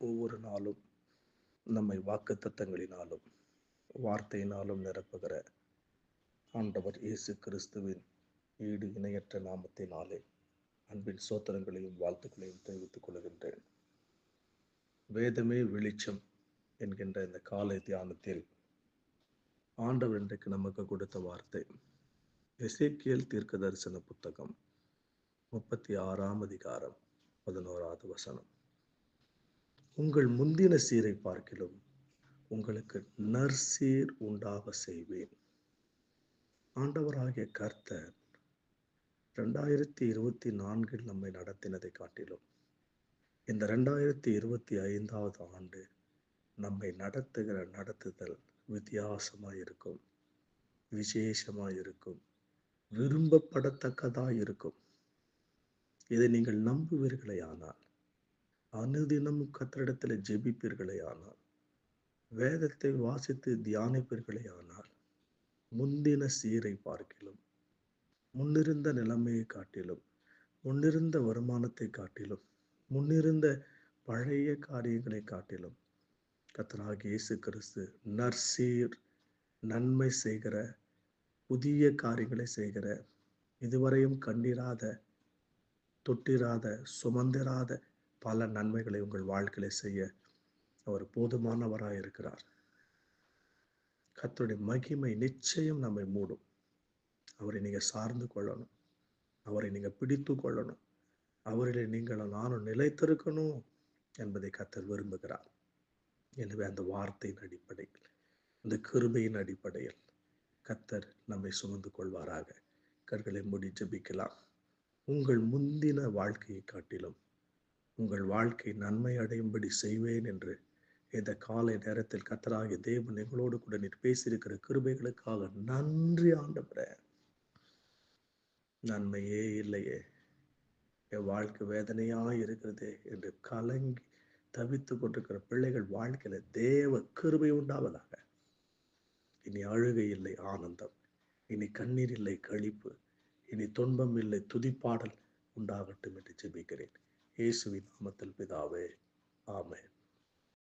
ஒவ்வொரு நாளும் நம்மை வாக்குத்தத்தங்களினாலும் வார்த்தையினாலும் நிரப்புகிற ஆண்டவர் இயேசு கிறிஸ்துவின் ஈடு இணையற்ற நாமத்தினாலே அன்பின் சோத்திரங்களையும் வாழ்த்துக்களையும் தெரிவித்துக் கொள்கின்றேன். வேதமே வெளிச்சம் என்கின்ற இந்த காலை தியானத்தில் ஆண்டவர் இன்றைக்கு நமக்கு கொடுத்த வார்த்தை எசேக்கியேல் தீர்க்க தரிசன புத்தகம் 36ஆம் அதிகாரம் 11வது வசனம். உங்கள் முந்தின சீரை பார்க்கிலும் உங்களுக்கு நற்சீர் உண்டாக செய்வேன். ஆண்டவராகிய கர்த்தர் 2024 நம்மை நடத்தினதை காட்டிலும் இந்த 2025வது ஆண்டு நம்மை நடத்துகிற நடத்துதல் வித்தியாசமாயிருக்கும், விசேஷமாயிருக்கும், விரும்பப்படத்தக்கதாயிருக்கும். இதை நீங்கள் நம்புவீர்களே ஆனால், அனுதினமும் கர்த்தரிடத்தில் ஜெபிப்பீர்களே ஆனால், வேதத்தை வாசித்து தியானிப்பீர்களே ஆனால், முந்தின சீரை பார்க்கிலும், முன்னிருந்த நிலைமையை காட்டிலும், முன்னிருந்த வருமானத்தை காட்டிலும், முன்னிருந்த பழைய காரியங்களை காட்டிலும் கர்த்தராகிய இயேசு கிறிஸ்து நற்சீர், நன்மை செய்கிற, புதிய காரியங்களை செய்கிற, இதுவரையும் கண்டிராத, தொட்டிராத, சுமந்திராத பல நன்மைகளை உங்கள் வாழ்க்கையில செய்ய அவர் போதுமானவராய் இருக்கிறார். கர்த்தருடைய மகிமை நிச்சயம் நம்மை மூடும். அவரை நீங்க சார்ந்து கொள்ளணும், அவரை நீங்க பிடித்து கொள்ளணும், அவரிலே நீங்களும் நானும் நிலைத்திருக்கணும் என்பதை கர்த்தர் விரும்புகிறார். எனவே அந்த வார்த்தையின் அடிப்படையில், இந்த கிருபையின் அடிப்படையில் கர்த்தர் நம்மை சுமந்து கொள்வாராக. கண்களை மூடி ஜெபிக்கலாம். உங்கள் முந்தின வாழ்க்கையை காட்டிலும் உங்கள் வாழ்க்கை நன்மை அடையும்படி செய்வேன் என்று இந்த காலை நேரத்தில் கர்த்தராகிய தேவன் எங்களோடு கூட நீர் பேசியிருக்கிற கிருபைகளுக்காக நன்றி ஆண்டவரே. நன்மையே இல்லையே, என் வாழ்க்கை வேதனையா இருக்கிறதே என்று கலங்கி தவித்து கொண்டிருக்கிற பிள்ளைகள் வாழ்க்கையில தேவ கிருபை உண்டாவதாக. இனி அழுகை இல்லை, ஆனந்தம். இனி கண்ணீர் இல்லை, களிப்பு. இனி துன்பம் இல்லை, துதிப்பாடல் உண்டாகட்டும் என்று ஜெபிக்கிறேன். இயேசுவின் நாமத்தில் பிதாவே, ஆமென்.